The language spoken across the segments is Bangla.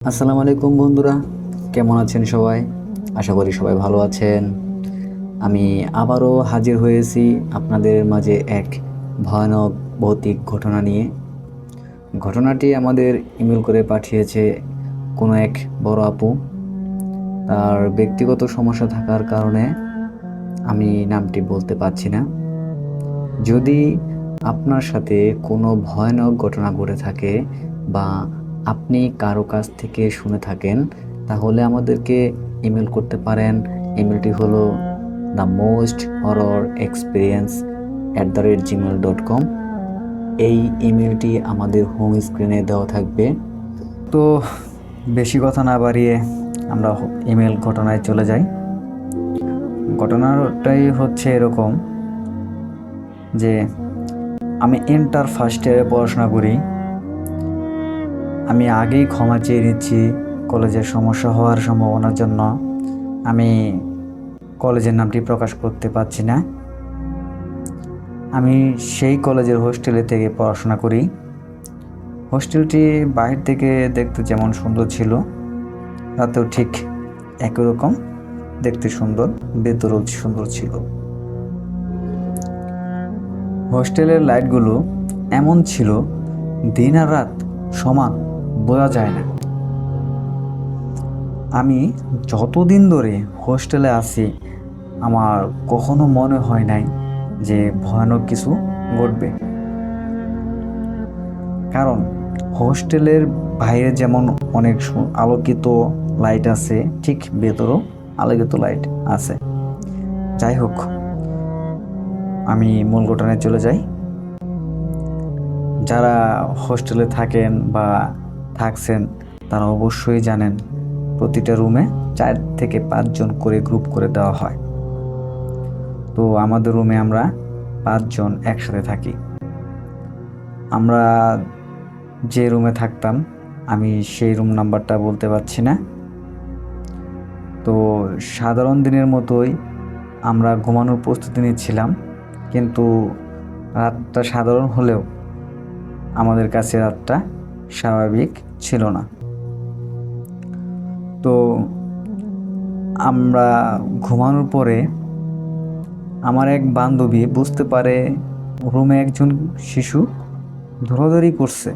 আসসালামু আলাইকুম বন্ধুরা, কেমন আছেন সবাই? আশা করি সবাই ভালো আছেন। আমি আবারও হাজির হয়েছি আপনাদের মাঝে এক ভয়ানক ভৌতিক ঘটনা নিয়ে। ঘটনাটি আমাদের ইমেল করে পাঠিয়েছে কোনো এক বড় আপু। তার ব্যক্তিগত সমস্যা থাকার কারণে আমি নামটি বলতে পারছি না। যদি আপনার সাথে কোনো ভয়ানক ঘটনা ঘটে থাকে বা আপনি কারো কাছ থেকে শুনে থাকেন, তাহলে আমাদেরকে ইমেল করতে পারেন। ইমেলটি হলো themosthorrorexperience@gmail.com। এই ইমেলটি আমাদের হোম স্ক্রিনে দেওয়া থাকবে। তো বেশি কথা না বাড়িয়ে আমরা ইমেল ঘটনায় চলে যাই। ঘটনাটাই হচ্ছে এরকম যে আমি ইন্টার ফার্স্ট ইয়ারে পড়াশোনা করি। আমি আগেই ক্ষমা চেয়ে নিচ্ছি কলেজের সমস্যা হওয়ার সম্ভাবনার জন্য। আমি কলেজের নামটি প্রকাশ করতে পারছি না। আমি সেই কলেজের হোস্টেলে থেকে পড়াশোনা করি। হোস্টেলটি বাহির থেকে দেখতে যেমন সুন্দর ছিল, রাতেও ঠিক একই রকম দেখতে সুন্দর, ভেতরেও সুন্দর ছিল। হোস্টেলের লাইটগুলো এমন ছিল দিন আর রাত সমান, বোঝা যায় না। আমি যতদিন ধরে হোস্টেলে আছি আমার কখনো মনে হয় নাই যে ভয়ানক কিছু ঘটবে। কারণ হোস্টেলের বাইরে যেমন অনেক আলোকিত লাইট আছে, ঠিক ভেতরেও আলোকিত লাইট আছে। যাই হোক, আমি মূল ঘটনায় চলে যাই। যারা হোস্টেলে থাকেন বা থাকছেন তারা অবশ্যই জানেন প্রতিটা রুমে 4 থেকে 5 জন করে গ্রুপ করে দেওয়া হয়। তো আমাদের রুমে আমরা 5 জন একসাথে থাকি। আমরা যে রুমে থাকতাম, আমি সেই রুম নাম্বারটা বলতে পারছি না। তো সাধারণ দিনের মতোই আমরা ঘুমানোর প্রস্তুতি নিচ্ছিলাম, কিন্তু রাতটা সাধারণ হলেও আমাদের কাছে রাতটা স্বাভাবিক ছিল না। তো আমরা ঘুমানোর পরে আমার এক বান্ধবী বুঝতে পারে রুমে একজন শিশু দৌড়াদৌড়ি করছে।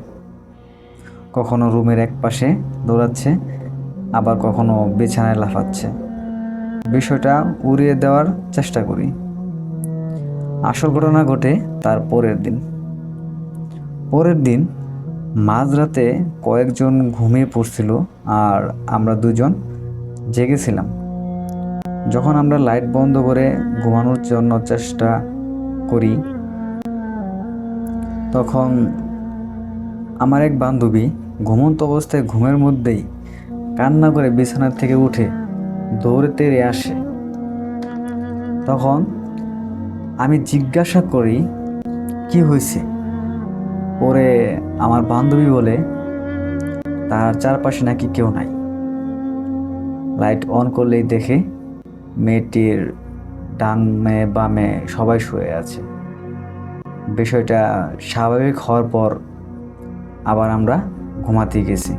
কখনো রুমের এক পাশে দৌড়াচ্ছে, আবার কখনো বিছানায় লাফাচ্ছে। বিষয়টা উড়িয়ে দেওয়ার চেষ্টা করি। আসল ঘটনা ঘটে তার পরের দিন মাঝরাতে কয়েকজন ঘুমিয়ে পড়ছিল আর আমরা দুজন জেগেছিলাম। যখন আমরা লাইট বন্ধ করে ঘুমানোর জন্য চেষ্টা করি, তখন আমার এক বান্ধবী ঘুমন্ত অবস্থায় ঘুমের মধ্যেই কান্না করে বিছানা থেকে উঠে দৌড়ে তেড়ে আসে। তখন আমি জিজ্ঞাসা করি কি হয়েছে। পরে আমার বান্ধবী বলে তার চারপাশে নাকি কেউ নাই। লাইট অন করলেই দেখে মেয়েটির ডানে বামে সবাই শুয়ে আছে। বিষয়টা স্বাভাবিক হওয়ার পর আবার আমরা ঘুমাতে গেছি।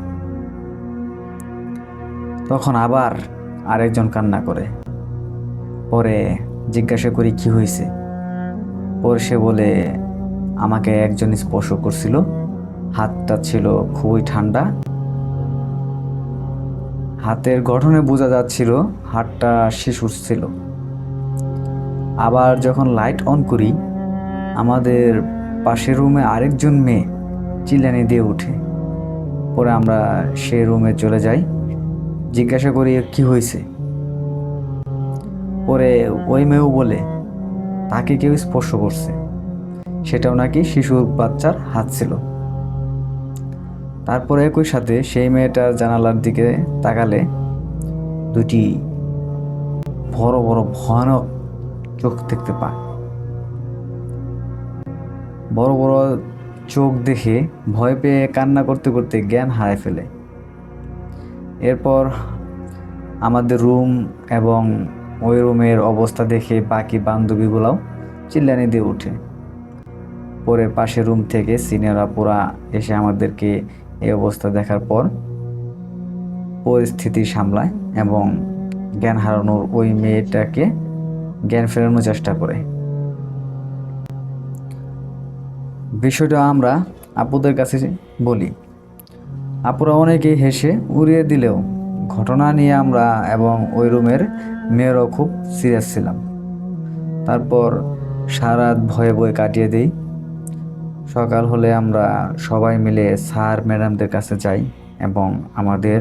তখন আবার আরেকজন কান্না করে। পরে জিজ্ঞাসা করি কি হয়েছে। পরে সে বলে আমাকে একজন স্পর্শ করছিল, হাতটা ছিল খুবই ঠান্ডা। হাতের গঠনে বোঝা যাচ্ছিল হাতটা শিশুর ছিল। আবার যখন লাইট অন করি, আমাদের পাশের রুমে আরেকজন মেয়ে চিল্লানি দিয়ে ওঠে। পরে আমরা সেই রুমে চলে যাই, জিজ্ঞাসা করি কি হয়েছে। পরে ওই মেয়েও বলে তাকে কেউ স্পর্শ করছে, সেটাও নাকি শিশুর বাচ্চার হাত ছিল। তারপরে একই সাথে সেই মেয়েটার জানালার দিকে তাকালে দুটি বড় বড় ভয়ানক চোখ দেখতে পায়। বড় বড় চোখ দেখে ভয় পেয়ে কান্না করতে করতে জ্ঞান হারায় ফেলে। এরপর আমাদের রুম এবং ওই রুমের অবস্থা দেখে বাকি বান্ধবীগুলাও চিল্লানি দিয়ে ওঠে। পরে পাশের রুম থেকে সিনিয়র আপুরা এসে আমাদেরকে এই অবস্থা দেখার পর পরিস্থিতি সামলায় এবং জ্ঞান হারানোর ওই মেয়েটাকে জ্ঞান ফেরানোর চেষ্টা করে। বিষয়টা আমরা আপুদের কাছে বলি, আপুরা অনেকে হেসে উড়িয়ে দিলেও ঘটনা নিয়ে আমরা এবং ওই রুমের মেয়েরাও খুব সিরিয়াস ছিলাম। তারপর সারা রাত ভয়ে ভয়ে কাটিয়ে দিই। সকাল হলে আমরা সবাই মিলে স্যার ম্যাডামদের কাছে যাই এবং আমাদের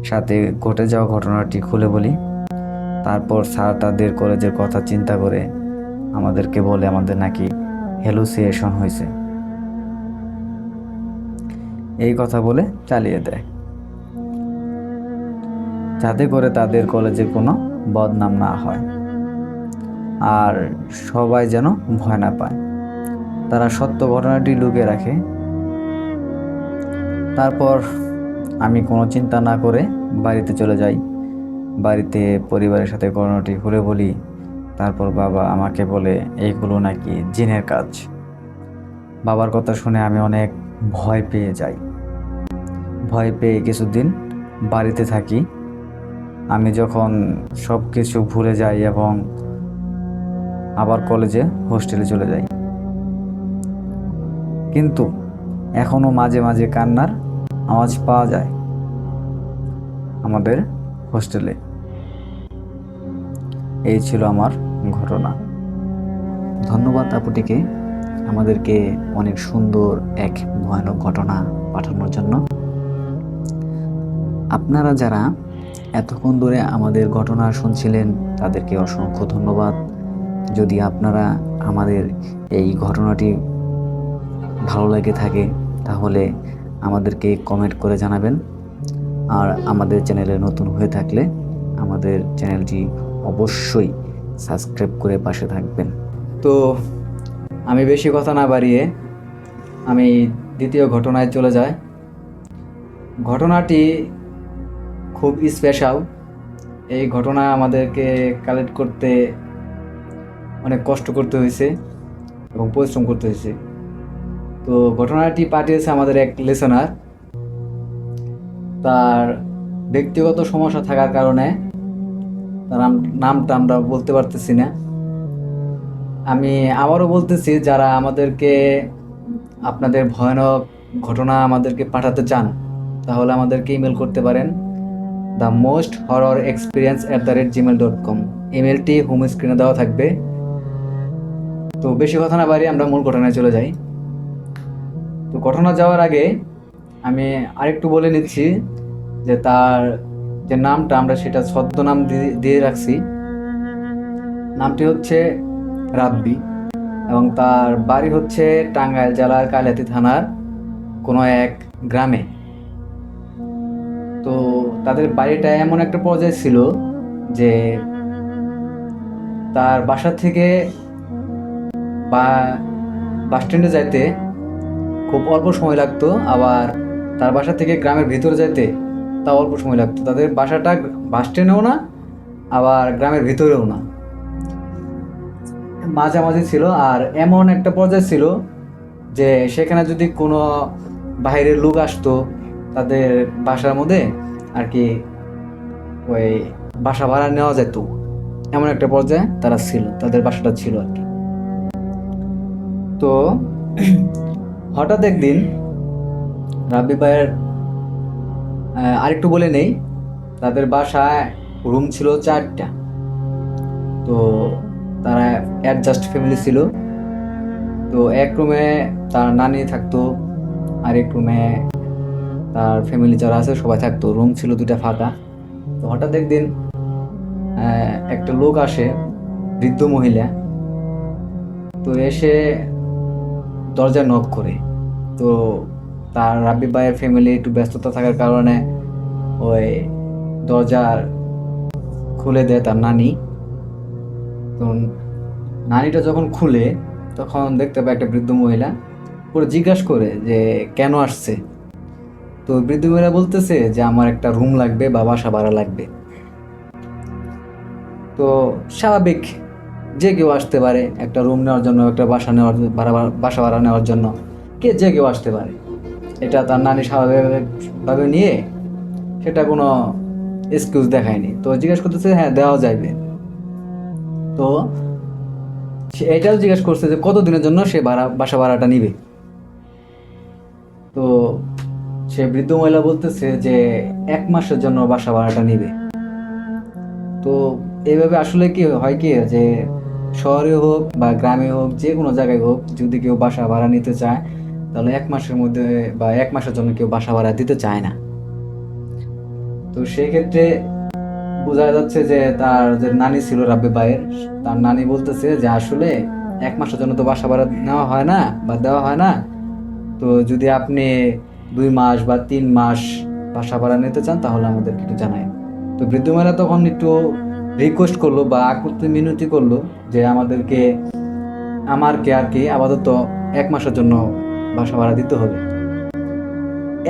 সাথে ঘটে যাওয়া ঘটনাটি খুলে বলি। তারপর স্যার তাদের কলেজের কথা চিন্তা করে আমাদেরকে বলে আমাদের নাকি হ্যালুসিনেশন হয়েছে, এই কথা বলে চালিয়ে দেয়, যাতে করে তাদের কলেজে কোনো বদনাম না হয় আর সবাই যেন ভয় না পায়। তারা সত্য ঘটনাটি লুকিয়ে রাখে। তারপর আমি কোনো চিন্তা না করে বাড়িতে চলে যাই। বাড়িতে পরিবারের সাথে ঘটনাটি খুলে বলি। তারপর বাবা আমাকে বলে এইগুলো নাকি জিনের কাজ। বাবার কথা শুনে আমি অনেক ভয় পেয়ে যাই। ভয় পেয়ে কিছুদিন বাড়িতে থাকি। আমি যখন সব কিছু ভুলে যাই এবং আবার কলেজে হোস্টেলে চলে যাই, কিন্তু এখনো মাঝে মাঝে কান্নার আওয়াজ পাওয়া যায় আমাদের হোস্টেলে। এই ছিল আমার ঘটনা। ধন্যবাদ আপুটিকে আমাদেরকে অনেক সুন্দর এক ভয়ানক ঘটনা পাঠানোর জন্য। আপনারা যারা এতক্ষণ ধরে আমাদের ঘটনা শুনছিলেন তাদেরকে অসংখ্য ধন্যবাদ। যদি আপনারা আমাদের এই ঘটনাটি ভালো লেগে থাকে তাহলে আমাদেরকে কমেন্ট করে জানাবেন। আর আমাদের চ্যানেলে নতুন হয়ে থাকলে আমাদের চ্যানেলটি অবশ্যই সাবস্ক্রাইব করে পাশে থাকবেন। তো আমি বেশি কথা না বাড়িয়ে আমি দ্বিতীয় ঘটনায় চলে যাই। ঘটনাটি খুব স্পেশাল। এই ঘটনা আমাদেরকে কালেক্ট করতে অনেক কষ্ট করতে হয়েছে এবং পরিশ্রম করতে হয়েছে। তো ঘটনাটি পাঠিয়েছে আমাদের এক লিসেনার। তার ব্যক্তিগত সমস্যা থাকার কারণে তার নামটা আমরা বলতে পারতেছি না। আমি আবারও বলতেছি, যারা আমাদেরকে আপনাদের ভয়ানক ঘটনা আমাদেরকে পাঠাতে চান তাহলে আমাদেরকে ইমেল করতে পারেন themosthorrorexperience@gmail.com। ইমেলটি হোম স্ক্রিনে দেওয়া থাকবে। তো বেশি কথা না বাড়িয়ে আমরা মূল ঘটনায় চলে যাই। তো ঘটনা যাওয়ার আগে আমি আরেকটু বলে নিচ্ছি যে তার যে নামটা আমরা সেটা ছদ্মনাম দিয়ে রাখছি। নামটি হচ্ছে রাব্বি এবং তার বাড়ি হচ্ছে টাঙ্গাইল জেলার কালিহাতী থানার কোনো এক গ্রামে। তো তাদের বাড়িটা এমন একটা পর্যায়ে ছিল যে তার বাসা থেকে বাস স্ট্যান্ডে যাইতে খুব অল্প সময় লাগতো, আবার তার বাসা থেকে গ্রামের ভিতরে যাইতে তাও অল্প সময় লাগতো। তাদের বাসাটা বাস স্ট্যান্ডেও না আবার গ্রামের ভিতরেও না, মাঝামাঝি ছিল। আর এমন একটা পর্যায়ে ছিল যে সেখানে যদি কোনো বাইরের লোক আসতো তাদের বাসার মধ্যে আর কি ওই বাসা ভাড়া নেওয়া যেত, এমন একটা পর্যায়ে তারা ছিল, তাদের বাসাটা ছিল আর কি। তো হঠাৎ একদিন রাব্বি ভাইয়ের আরেকটু বলে নেই, তাদের বাসায় রুম ছিল 4টা। তো তারা অ্যাডজাস্ট ফ্যামিলি ছিল। তো এক রুমে তার নানি থাকতো, আরেক রুমে তার ফ্যামিলি যারা আছে সবাই থাকতো। রুম ছিল 2টা ফাঁকা। তো হঠাৎ একদিন একটা লোক আসে, বৃদ্ধ মহিলা। তো এসে দরজায় নক করে। তো তার রাব্বি ভাইয়ের ফ্যামিলি একটু ব্যস্ততা থাকার কারণে ওই দরজা খুলে দেয় তার নানি। তো নানিটা যখন খুলে তখন দেখতে পায় একটা বৃদ্ধ মহিলা। পুরো জিজ্ঞাসা করে যে কেন আসছে। তো বৃদ্ধ মহিলা বলতেছে যে আমার একটা রুম লাগবে বা বাসা ভাড়া লাগবে। তো স্বাভাবিক, যে কেউ আসতে পারে একটা রুম নেওয়ার জন্য, একটা বাসা ভাড়া নেওয়ার জন্য, যে কেউ আসতে পারে। এটা তার নানি স্বাভাবিকভাবে নিয়ে সেটা কোনো এক্সকিউজ দেখায়নি। তো জিজ্ঞেস করতেছে হ্যাঁ দেওয়া যাবে। তো সে এটাও জিজ্ঞেস করছে যে কতদিনের জন্য সে বাসা ভাড়াটা নিবে। তো সে বৃদ্ধ মহিলা বলতেছে যে 1 মাসের জন্য বাসা ভাড়াটা নিবে। তো এইভাবে আসলে কি হয় কি যে শহরে হোক বা গ্রামে হোক যে কোনো জায়গায় হোক, যদি কেউ বাসা ভাড়া নিতে চায় তাহলে 1 মাসের মধ্যে বা 1 মাসের জন্য কেউ বাসা ভাড়া দিতে চায় না। তো সেই ক্ষেত্রে বোঝা যাচ্ছে যে তার যে নানি ছিল রাব্বি ভাইয়ের, তার নানি বলতেছে যে আসলে 1 মাসের জন্য তো বাসা ভাড়া নেওয়া হয় না বা দেওয়া হয় না। তো যদি আপনি 2 মাস বা 3 মাস বাসা ভাড়া নিতে চান তাহলে আমাদেরকে একটু জানাই। তো বৃদ্ধ মহিলা তখন একটু রিকোয়েস্ট করলো বা আকুতি মিনতি করলো যে আমারকে আর কি আপাতত 1 মাসের জন্য বাসা ভাড়া দিতে হবে।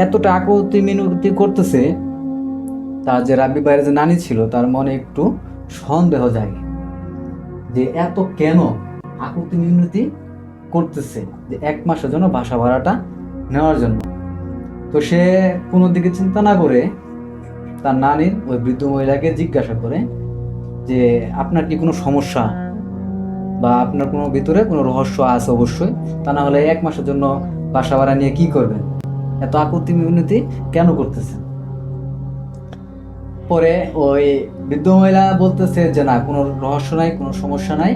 এতটা আকুতি মিনতি করতেছে, তার যে রাব্বি ভাইয়ের যে নানি ছিল তার মনে একটু সন্দেহ জাগে যে এত কেন আকুতি মিনতি করতেছে যে 1 মাসের জন্য বাসা ভাড়াটা নেওয়ার জন্য। তো সে কোনো দিকে চিন্তা না করে তার নানির ওই বৃদ্ধ মহিলাকে জিজ্ঞাসা করে যে আপনার কি কোনো সমস্যা বা আপনার কোনো ভিতরে কোনো রহস্য আছে অবশ্যই, তা না হলে 1 মাসের জন্য বাসা ভাড়া নিয়ে কি করবেন, এত আকুতি মিনতি কেন করতেছেন। পরে ওই বৃদ্ধ মহিলা বলতেছে যে না, কোনো রহস্য নাই, কোনো সমস্যা নাই,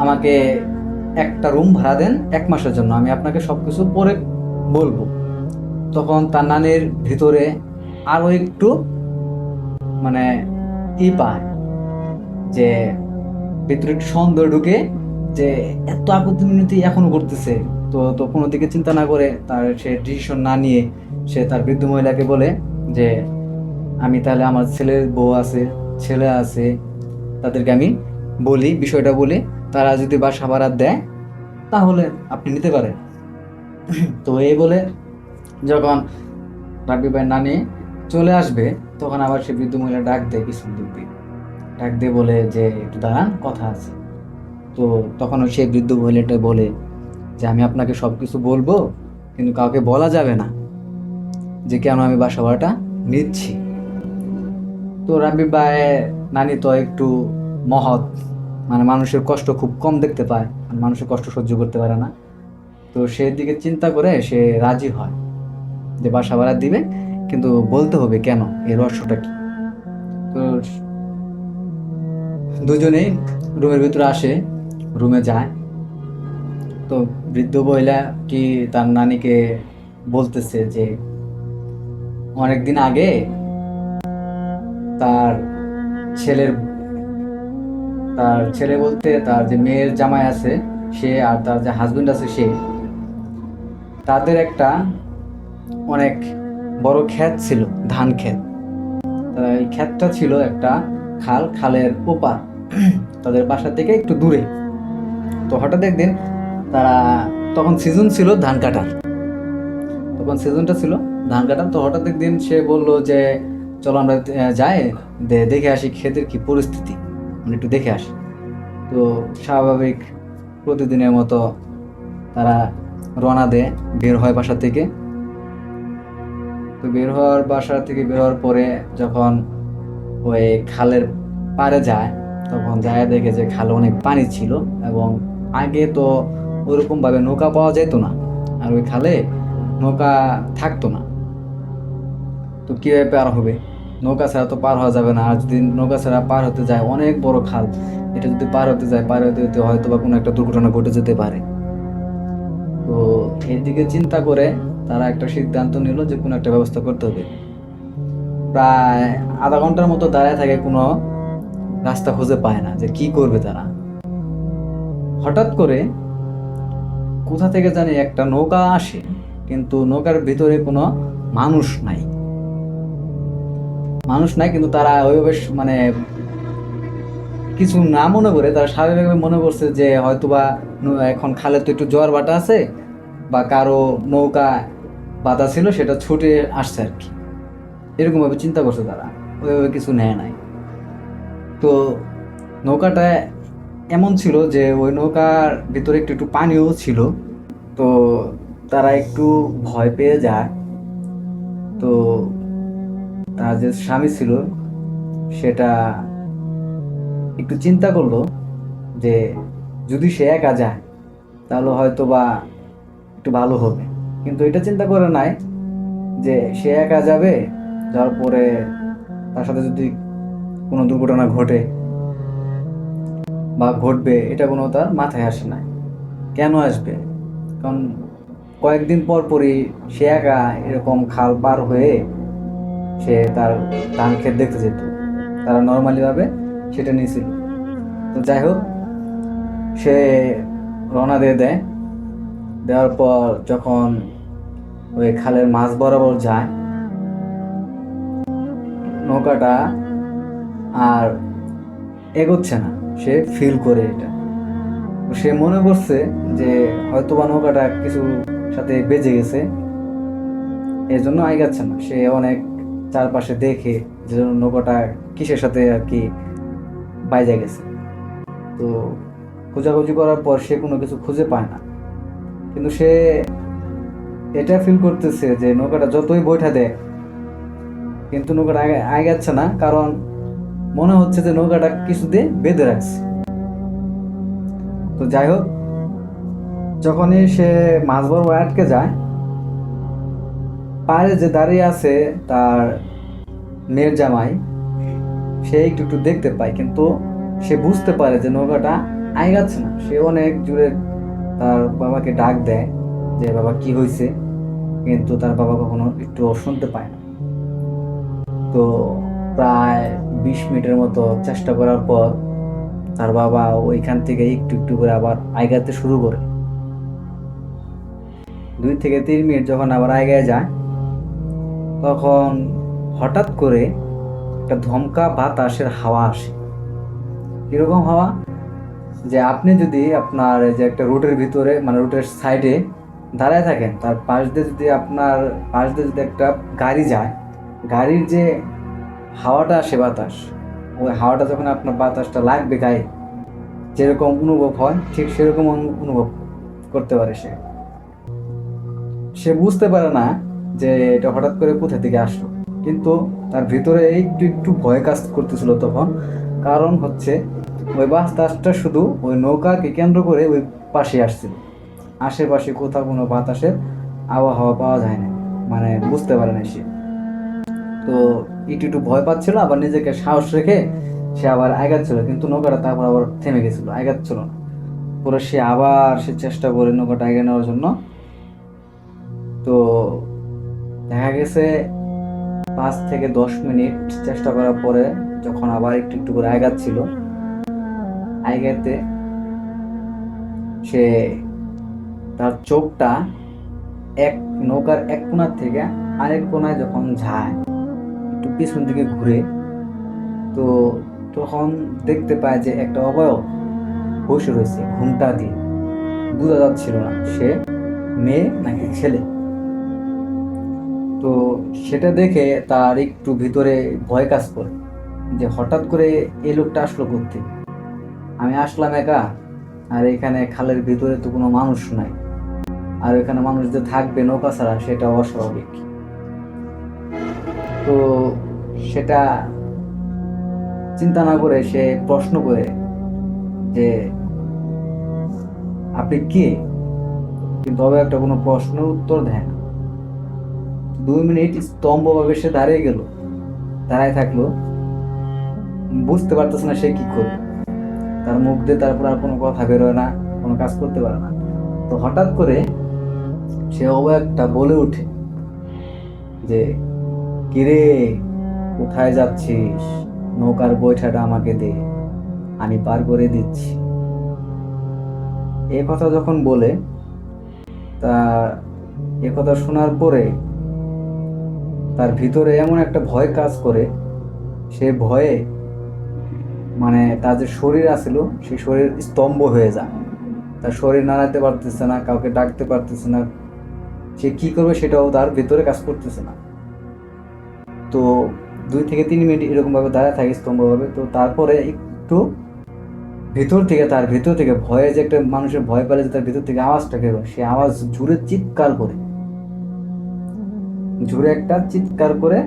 আমাকে একটা রুম ভাড়া দেন 1 মাসের জন্য, আমি আপনাকে সবকিছু পরে বলবো। তখন তার নানির ভিতরে আরো একটু মানে পায় যে ভিতরে একটু সন্দেহ ঢুকে যে এত আকুতি মিনতি এখনো করতেছে। তো তো কোনো দিকে চিন্তা না করে তার সে ডিসিশন না নিয়ে সে তার বৃদ্ধ মহিলাকে বলে যে আমি তাহলে আমার ছেলের বউ আছে, ছেলে আছে, তাদেরকে আমি বলি, বিষয়টা বলি, তারা যদি বাসা ভাড়া দেয় তাহলে আপনি নিতে পারেন। তো এই বলে যখন রাব্বি ভাই নানি চলে আসবে তখন আবার সে বৃদ্ধ মহিলা ডাক দেয় পিছন দিক দিয়ে, ডাক দিয়ে বলে যে একটু দাঁড়ান, কথা আছে। তো তখন সেই বৃদ্ধ মহিলাটা বলে যে আমি আপনাকে সবকিছু বলবো, কিন্তু কাউকে বলা যাবে না যে কেন আমি বাসা ভাড়াটা নিচ্ছি। তো রাব্বি ভাই নানি তো একটু মহৎ, মানে মানুষের কষ্ট খুব কম দেখতে পায়, মানুষের কষ্ট সহ্য করতে পারে না। তো সেই দিকে চিন্তা করে সে রাজি হয় যে বাসা ভাড়া দিবে, কিন্তু বলতে হবে কেন, এই রহস্যটা কি। তো দুজনেই রুমের ভিতরে আসে, রুমে যায়। তো বৃদ্ধ মহিলা কি তার নানিকে বলতেছে যে অনেকদিন আগে তার ছেলের তার ছেলে বলতে তার যে মেয়ের জামাই আছে সে আর তার যে হাজবেন্ড আছে সে, তাদের একটা অনেক বড় ক্ষেত ছিল, ধান ক্ষেত। এই ক্ষেতটা ছিল একটা খালের ওপার, তাদের বাসা থেকে একটু দূরে। তো হঠাৎ একদিন তারা, তখন সিজন ছিল ধান কাটার, তখন সিজনটা ছিল ধান কাটার। তো হঠাৎ একদিন সে বলল যে চলো আমরা যাই, দেখে আসি ক্ষেতের কি পরিস্থিতি, মানে একটু দেখে আসি। তো স্বাভাবিক প্রতিদিনের মতো তারা রওনা দেয়, বের হয় বাসা থেকে। তো বাসা থেকে বের হওয়ার পরে যখন ওই খালের পাড়ে যায় তখন যায় দেখে যে খালে অনেক পানি ছিল, এবং আগে তো ওরকম ভাবে নৌকা পাওয়া যেত না, আর ওই খালে নৌকা থাকতো না। তো কিভাবে পার হবে, নৌকা ছাড়া তো পার হওয়া যাবে না। আর যদি নৌকা ছাড়া পার হতে যায়, অনেক বড় খাল, এটা যদি পার হতে যায়, পার হতে হতে হয়তো বা কোনো একটা দুর্ঘটনা ঘটে যেতে পারে। তো এইদিকে চিন্তা করে তারা একটা সিদ্ধান্ত নিল যে কোনো একটা ব্যবস্থা করতে হবে। প্রায় আধা ঘন্টার মতো দাঁড়ায় থাকে, কোনো রাস্তা খুঁজে পায় না যে কি করবে তারা। হঠাৎ করে কোথা থেকে জানি একটা নৌকা আসে, কিন্তু নৌকার ভিতরে কোনো মানুষ নাই, কিন্তু তারা ওইভাবে মানে কিছু না মনে করে তারা স্বাভাবিকভাবে মনে করছে যে হয়তোবা এখন খালে তো একটু জোয়ার ভাটা আছে, বা কারো নৌকা বাধা ছিল সেটা ছুটে আসছে আর কি, এরকম ভাবে চিন্তা করছে তারা, ওইভাবে কিছু নেয় নাই। তো নৌকাটা এমন ছিল যে ওই নৌকার ভিতরে একটু একটু পানিও ছিল। তো তারা একটু ভয় পেয়ে যায়। তো তার যে স্বামী ছিল সেটা একটু চিন্তা করলো যে যদি সে একা যায় তাহলে হয়তো বা একটু ভালো হবে, কিন্তু এটা চিন্তা করে নাই যে সে একা যাবে, যাওয়ার পরে তার সাথে যদি কোনো দুর্ঘটনা ঘটে বা ঘটবে এটা কোনো তার মাথায় আসে নাই। কেন আসবে? কারণ কয়েকদিন পর পরই সে একা এরকম খাল পার হয়ে সে তার ধান ক্ষেত দেখতে যেত, তারা নর্মালি ভাবে সেটা নিয়েছিল। তো যাই হোক, সে রওনা দিয়ে দেয়। দেওয়ার পর যখন ওই খালের মাঝ বরাবর যায়, নৌকাটা আর এগোচ্ছে না। সে ফিল করে এটা, সে মনে করছে যে হয়তো বা নৌকাটা কিছু সাথে বেজে গেছে, এই জন্য আগাচ্ছে না। সে অনেক চারপাশে দেখে যে নৌকাটা কিসের সাথে আর কি বাইজা গেছে। তো খোঁজাখুঁজি করার পর সে কোনো কিছু খুঁজে পায় না, কিন্তু সে এটা ফিল করতেছে যে নৌকাটা যতই বৈঠা দেয় কিন্তু নৌকাটা আগাচ্ছে না, কারণ মনে হচ্ছে যে নৌকাটা কিছু দিয়ে বেঁধে রাখছে। তো যাই হোক, যখনই সে মাঝ বরাবর আটকে যায়, পাড়ে যে দাঁড়িয়ে আছে তার মেয়ের জামাই, সে একটু একটু দেখতে পায়, কিন্তু সে বুঝতে পারে যে নৌকাটা আগাচ্ছে না। সে অনেক জোরে তার বাবাকে ডাক দেয় যে বাবা কি হয়েছে, কিন্তু তার বাবা কখনো একটু শুনতে পায় না। তো প্রায় 20 মিনিটের মতো চেষ্টা করার পর তার বাবা ওইখান থেকে একটু একটু করে আবার আগাতে শুরু করে। 2 থেকে 3 মিনিট যখন আবার আগায় যায়, তখন হঠাৎ করে একটা ধমকা বাতাসের হাওয়া আসে। কিরকম হাওয়া? যে আপনি যদি আপনার এই যে একটা রুটের ভিতরে মানে রুটের সাইডে দাঁড়ায় থাকেন, তার পাশ দিয়ে যদি আপনার পাশ দিয়ে যদি একটা গাড়ি যায়, গাড়ির যে হাওয়াটা আসে বাতাস, ওই হাওয়াটা যখন আপনার বাতাসটা লাগবে গায়ে, যেরকম অনুভব হয় ঠিক সেরকম অনুভব করতে পারে সে। সে বুঝতে পারে না যে এটা হঠাৎ করে কোথা থেকে আসলো, কিন্তু তার ভিতরে একটু একটু ভয় কাজ করতেছিল তখন। কারণ হচ্ছে ওই বাতাসটা শুধু ওই নৌকাকে কেন্দ্র করে ওই পাশে আসছিল, আশেপাশে কোথাও কোনো বাতাসের আবহাওয়া পাওয়া যায় না, মানে বুঝতে পারে না সে। তো একটু একটু ভয় পাচ্ছিল, আবার নিজেকে সাহস রেখে সে আবার আগাচ্ছিল, কিন্তু নৌকাটা তারপর আবার থেমে গেছিল, আগাচ্ছিল না। পরে সে চেষ্টা করে নৌকাটা এগিয়ে নেওয়ার জন্য। তো দেখা গেছে 5 থেকে 10 মিনিট চেষ্টা করার পরে যখন আবার একটু একটু করে আগাচ্ছিল, আগাতে সে তার চোখটা এক নৌকার এক কোণা থেকে আরেক কোণায় যখন যায়, একটু পিছন দিকে ঘুরে, তো তখন দেখতে পায় যে একটা অবয়ব বসে রয়েছে ঘুমটা দিয়ে। বোঝা যাচ্ছিল না সে মেয়ে নাকি ছেলে। তো সেটা দেখে তার একটু ভিতরে ভয় কাজ করে যে হঠাৎ করে এই লোকটা আসলো করতে, আমি আসলাম একা, আর এখানে খালের ভিতরে তো কোনো মানুষ নাই, আর এখানে মানুষ যে থাকবে নৌকা ছাড়া সেটা অস্বাভাবিক। তো সেটা চিন্তা না করে সে প্রশ্ন করে যে আপনি কে, কিন্তু তবে একটা কোনো প্রশ্নের উত্তর দেয় না। 2 মিনিট স্তম্ভভাবে সে দাঁড়িয়ে গেল, দাঁড়ায় থাকলো, বুঝতে পারতেছে না সে কি করবে। তার মুখ দিয়ে তারপর আর কোনো কথা বেরোয় না, কোনো কাজ করতে পারে না। তো হঠাৎ করে সে একটা বলে ওঠে যে কিরে, কোথায় যাচ্ছিস? নৌকার বৈঠাটা আমাকে দে, আমি পার করে দিচ্ছি। এ কথা যখন বলে, তা এ কথা শোনার পরে তার ভিতরে এমন একটা ভয় কাজ করে, সে ভয়ে মানে তার যে শরীর আছিল সেই শরীর স্তম্ভ হয়ে যায়। তার শরীর নাড়াতে পারতেছে না, কাউকে ডাকতে পারতেছে না, সে কি করবে সেটাও তার ভিতরে কাজ করতেছে না। তো 2 থেকে 3 মিনিট এরকম ভাবে দাঁড়ায় থাকে স্তম্ভভাবে। তো তারপরে একটু তার ভিতর থেকে ভয়ে, যে একটা মানুষের ভয় পেলে যে তার ভিতর থেকে আওয়াজটা বেরোয়, সে আওয়াজ জুড়ে চিৎকার করে, জুড়ে একটা চিৎকার করে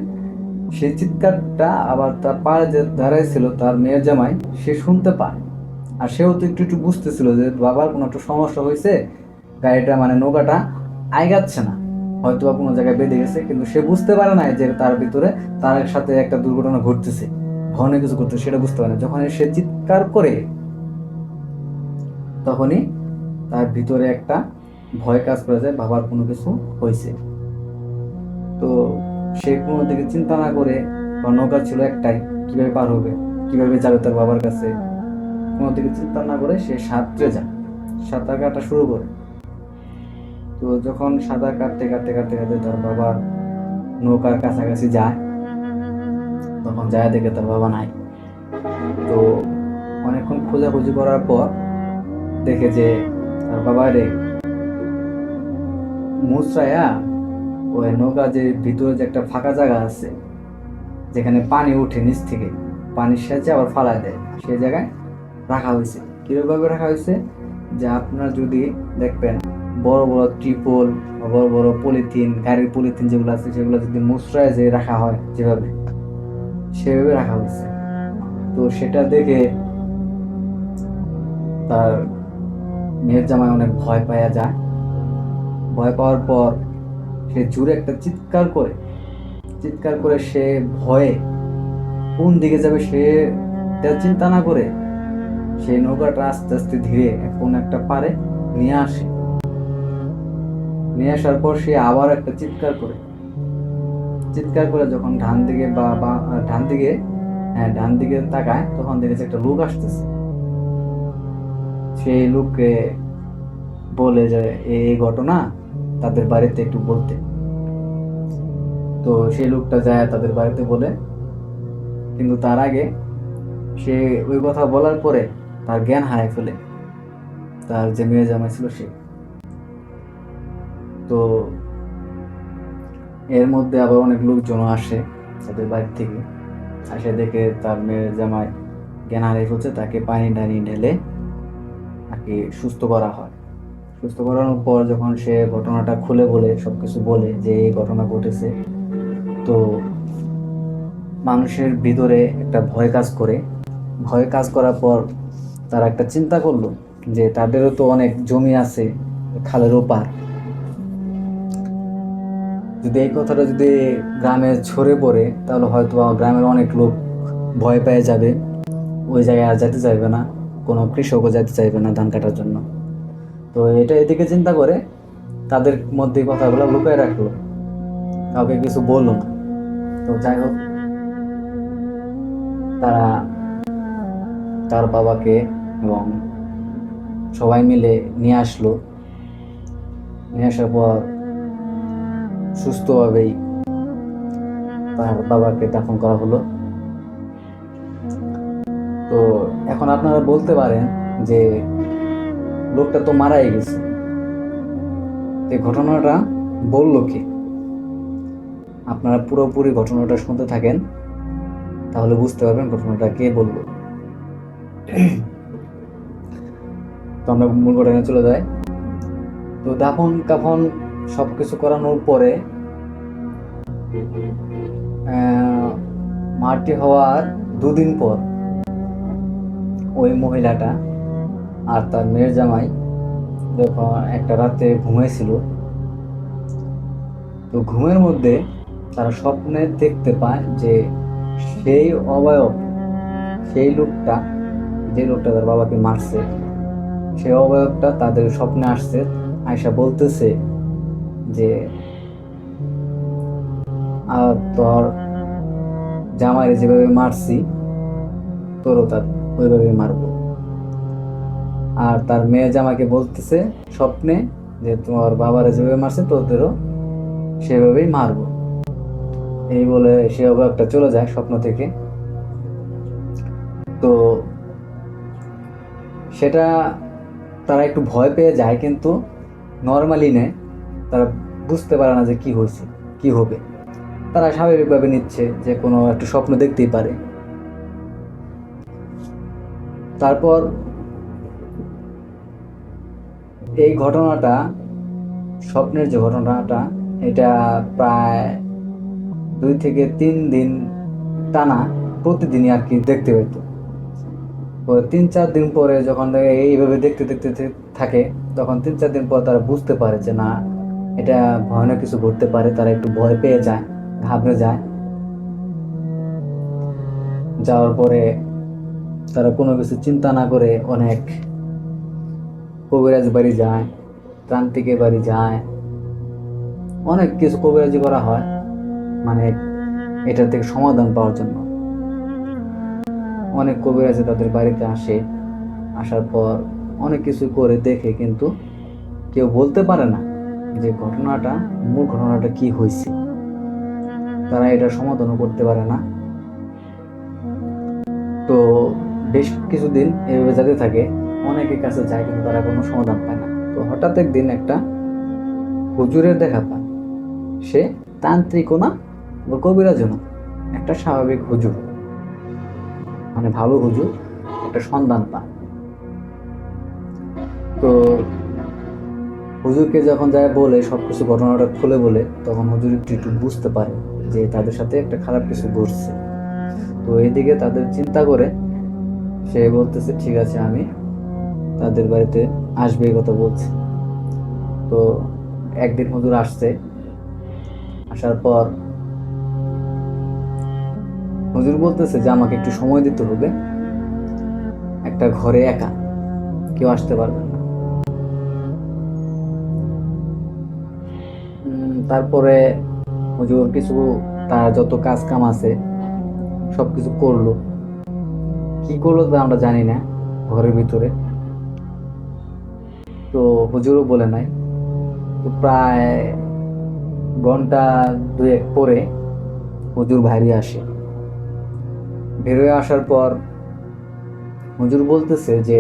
সেই চিৎকারটা আবার তার পাড়ে যে দাঁড়াইছিল তার মেয়ের জামাই, সে শুনতে পায়। আর সেও তো একটু একটু বুঝতেছিল যে বাবার কোনো একটা সমস্যা হয়েছে, গাড়িটা মানে নৌকাটা আইগাচ্ছে না, হয়তো বা কোনো জায়গায় বেঁধে গেছে, কিন্তু সে বুঝতে পারে না যে তার ভিতরে তার সাথে একটা দুর্ঘটনা ঘটতেছে, ভয়ানক কিছু ঘটতেছে, সেটা বুঝতে পারে না। যখন সে চিৎকার করে তখনই তার ভিতরে একটা ভয় কাজ করে যায়, বাবার কোনো কিছু হয়েছে। তো সে কোনো দিকে চিন্তা না করে, নৌকা ছিল একটাই, কিভাবে পার হবে, কিভাবে যাবে তার বাবার কাছে, কোনো দিকে চিন্তা না করে সে সাঁতরে যায়, সাঁতার কাটা শুরু করে। তো যখন সাঁতার কাটতে কাটতে কাটতে কাটতে তার বাবার নৌকার কাছাকাছি যায়, তখন যায় দেখে তার বাবা নাই। তো অনেকক্ষণ খোঁজাখুঁজি করার পর দেখে যে তার বাবারে মুচড়াইয়া ওই নৌকা যে ভিতরে যে একটা ফাঁকা জায়গা আছে, যেখানে পানি উঠে নিচ থেকে, পানির সাহায্যে আবার ফালায় দেয়, সেই জায়গায় রাখা হয়েছে। কিভাবে রাখা হয়েছে, যে আপনার যদি দেখবেন বড় বড় ত্রিপল, বড় বড় পলিথিন, গাড়ির পলিথিন যেগুলো আছে, সেগুলো যদি মুচড়ায় যে রাখা হয় যেভাবে, সেভাবে রাখা হয়েছে। তো সেটা দেখে তার মেয়ের জামাই অনেক ভয় পাওয়া যায়। ভয় পাওয়ার পর সে জোরে একটা চিৎকার করে সে ভয়ে কোন দিকে যাবে সে চিন্তা না করে সেই নৌকাটা আস্তে আস্তে ধীরে কোন একটা পারে নিয়ে আসে। নিয়ে আসার পর সে আবার একটা চিৎকার করে যখন ডান দিকে তাকায়, তখন দেখেছে একটা লোক আসতেছে। সেই লোককে বলে যে এই ঘটনা তাদের বাড়িতে একটু বলতে। তো সেই লোকটা যায় তাদের বাড়িতে বলে, কিন্তু তার আগে সে ওই কথা বলার পরে তার জ্ঞান হারায় ফেলে, তার যে মেয়ে জামাই ছিল সে। তো এর মধ্যে আবার অনেক লোকজন আসে তাদের বাড়ি থেকে, আসে দেখে তার মেয়ের জামাই জ্ঞান হারিয়ে ফেলছে, তাকে পানি টানি ঢেলে আর কি সুস্থ করা হয়। সুস্থ করানোর পর যখন সে ঘটনাটা খুলে বলে, সবকিছু বলে যে এই ঘটনা ঘটেছে, তো মানুষের ভিতরে একটা ভয় কাজ করার পর তারা একটা চিন্তা করলো যে তাদেরও তো অনেক জমি আছে খালের ওপার, যদি এই কথাটা যদি গ্রামে ছড়ে পড়ে তাহলে হয়তো গ্রামের অনেক লোক ভয় পেয়ে যাবে, ওই জায়গায় আর যেতে চাইবে না, কোনো কৃষকও যেতে চাইবে না ধান কাটার জন্য। তো এটা এদিকে চিন্তা করে তাদের মধ্যে কথাগুলো লুকিয়ে রাখলো, কাউকে কিছু বললো না। তো যাই হোক, তারা তার বাবাকে এবং সবাই মিলে নিয়ে আসলো। নিয়ে আসার পর সুস্থভাবেই তার বাবাকে দাফন করা হলো। তো এখন আপনারা বলতে পারেন যে লোকটা তো মারাই গেছে, এই ঘটনাটা বললো কে? আপনারা পুরোপুরি ঘটনাটা শুনতে থাকেন, তাহলে বুঝতে পারবেন ঘটনাটা কে বললো। তো আমরা মূল ঘটনায় চলে যাই। তো দাফন কাফন সবকিছু করানোর পরে মাটি হওয়ার 2 দিন পর ওই মহিলাটা আর তার মেয়ের জামাই যখন একটা রাতে ঘুমিয়েছিল, তো ঘুমের মধ্যে তারা স্বপ্নে দেখতে পায় যে সেই অবয়ব, সেই লোকটা, যে লোকটা তার বাবাকে মারছে, সেই অবয়বটা তাদের স্বপ্নে আসছে, আয়সা বলতেছে যে তোর জামাইরে যেভাবে মারছি তোরও তার ওইভাবে মারবো। আর তার মেয়ে জামাইকে বলতেছে স্বপ্নে যে তোমার বাবারা যেভাবে মারছে তোদেরও সেভাবেই মারবো। এই বলে সে অবয়বটা চলে যায় স্বপ্ন থেকে। তো সেটা তারা একটু ভয় পেয়ে যায়, কিন্তু নর্মালি নেয়, তারা বুঝতে পারে না যে কি হয়েছে, কি হবে। তারা স্বাভাবিকভাবে নিচ্ছে যে কোনো একটা স্বপ্ন দেখতেই পারে। তারপর এই ঘটনাটা, স্বপ্নের যে ঘটনাটা, এটা প্রায় 2 থেকে 3 দিন টানা প্রতিদিনই আর কি দেখতে পেত। 3-4 দিন পরে যখন এইভাবে দেখতে দেখতে থাকে, তখন 3-4 দিন পর তারা বুঝতে পারে যে না, এটা ভয়ানক কিছু ঘটতে পারে। তারা একটু ভয় পেয়ে যায়, ঘাবড়ে যায়। যাওয়ার পরে তারা কোনো কিছু চিন্তা না করে অনেক কবিরাজ বাড়ি যায়, তান্ত্রিকের বাড়ি যায়, অনেক কিছু কবিরাজি করা হয় মানে এটা থেকে সমাধান পাওয়ার জন্য। অনেক কবিরাজি তাদের বাড়িতে আসে, আসার পর অনেক কিছু করে দেখে, কিন্তু কেউ বলতে পারে না যে মূল ঘটনাটা কি হয়েছে। তারা এটা সমাধানও করতে পারে না। তো বেশ কিছুদিন এভাবে যেতে থাকে, অনেকের কাছে যায়, কিন্তু তারা কোনো সমাধান পায় না। তো হঠাৎ একদিন একটা হুজুরের দেখা পায়। সে তান্ত্রিকও না বা কবিরাজও না, একটা স্বাভাবিক হুজুর, মানে ভালো হুজুর, একটা সন্ধান পায়। তো হুজুরকে যখন যায় বলে, সবকিছু ঘটনাটা খুলে বলে, তখন হুজুর একটু বুঝতে পারে যে তাদের সাথে একটা খারাপ কিছু ঘটছে। তো এইদিকে তাদের চিন্তা করে সে বলতেছে ঠিক আছে, আমি তাদের বাড়িতে আসবে, এই কথা বলছে। তো একদিন হুজুর আসছে, আসার পর হুজুর বলতেছে যে আমাকে একটু সময় দিতে হবে, একটা ঘরে একা, কেউ আসতে পারবে না। তারপরে হুজুর কিছু তার যত কাজ কাম আছে সবকিছু করলো। কি করলো তা আমরা জানি না ঘরের ভিতরে, তো হুজুরও বলে নাই। তো প্রায় ঘন্টা 2-1 পরে হুজুর বাইরে আসে। বেরোয় আসার পর হুজুর বলতেছে যে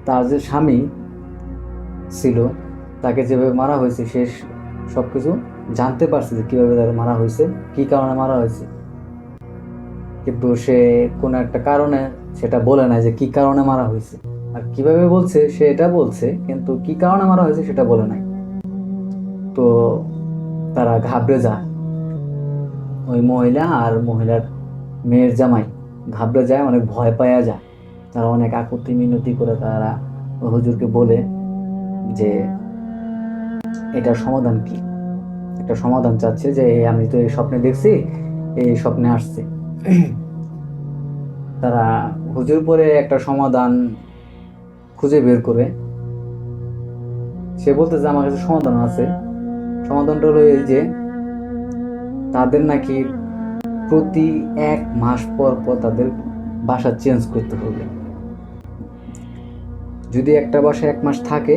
তার যে স্বামী ছিল, তাকে যেভাবে মারা হয়েছে, সে সবকিছু জানতে পারছে যে কিভাবে তাকে মারা হয়েছে, কি কারণে মারা হয়েছে। কিন্তু সে কোনো একটা কারণে সেটা বলে না যে কি কারণে মারা হয়েছে। আর কিভাবে বলছে সে এটা বলছে, কিন্তু কি কারণে মারা হয়েছে সেটা বলে নাই। তো তারা ঘাবড়ে যায়, ওই মহিলা আর মহিলার মেয়ের জামাই ঘাবড়ে যায়, অনেক ভয় পাওয়া যায়। তারা অনেক আকুতি মিনতি করে তারা হুজুরকে বলে যে এটার সমাধান কি, একটা সমাধান চাচ্ছে, যে আমি তো এই স্বপ্নে দেখছি, এই স্বপ্নে আসছে। তারা হুজুর পরে একটা সমাধান খুঁজে বের করে, সে বলতে যে আমার কাছে সমাধান আছে। সমাধানটা হলো এই যে তাদের নাকি প্রতি 1 মাস পর পর তাদের বাসা চেঞ্জ করতে হবে। যদি একটা বাসায় 1 মাস থাকে,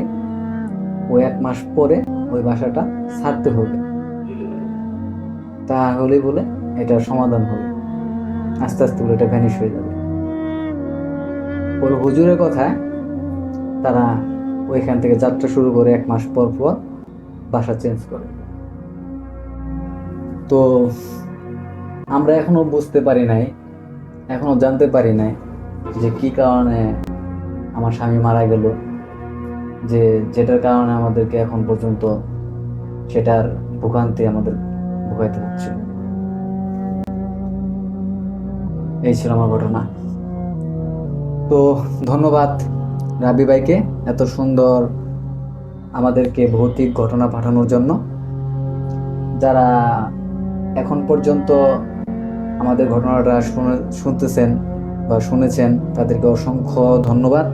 ওই 1 মাস পরে ওই বাসাটা ছাড়তে হবে, তাহলে বলে এটার সমাধান হবে। আস্তে আস্তে বলে এটা ভ্যানিশ হয়ে যাবে। ওর হুজুরের কথায় তারা ওইখান থেকে যাত্রা শুরু করে 1 মাস পর পর বাসা চেঞ্জ করে। তো আমরা এখনো বুঝতে পারি নাই, এখনো জানতে পারি নাই যে কি কারণে আমার স্বামী মারা গেল, যে যেটার কারণে আমাদেরকে এখন পর্যন্ত সেটার ভোগান্তি আমাদের ভোগাইতে হচ্ছে। এই ছিল আমার ঘটনা। তো ধন্যবাদ রাবি ভাইকে এত সুন্দর আমাদেরকে ভৌতিক ঘটনা পাঠানোর জন্য। যারা এখন পর্যন্ত আমাদের ঘটনাটা শুনতেছেন বা শুনেছেন, তাদেরকে অসংখ্য ধন্যবাদ।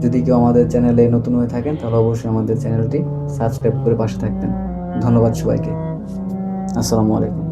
যদি কেউ আমাদের চ্যানেলে নতুন হয়ে থাকেন, তাহলে অবশ্যই আমাদের চ্যানেলটি সাবস্ক্রাইব করে পাশে থাকবেন। ধন্যবাদ সবাইকে। আসসালামু আলাইকুম।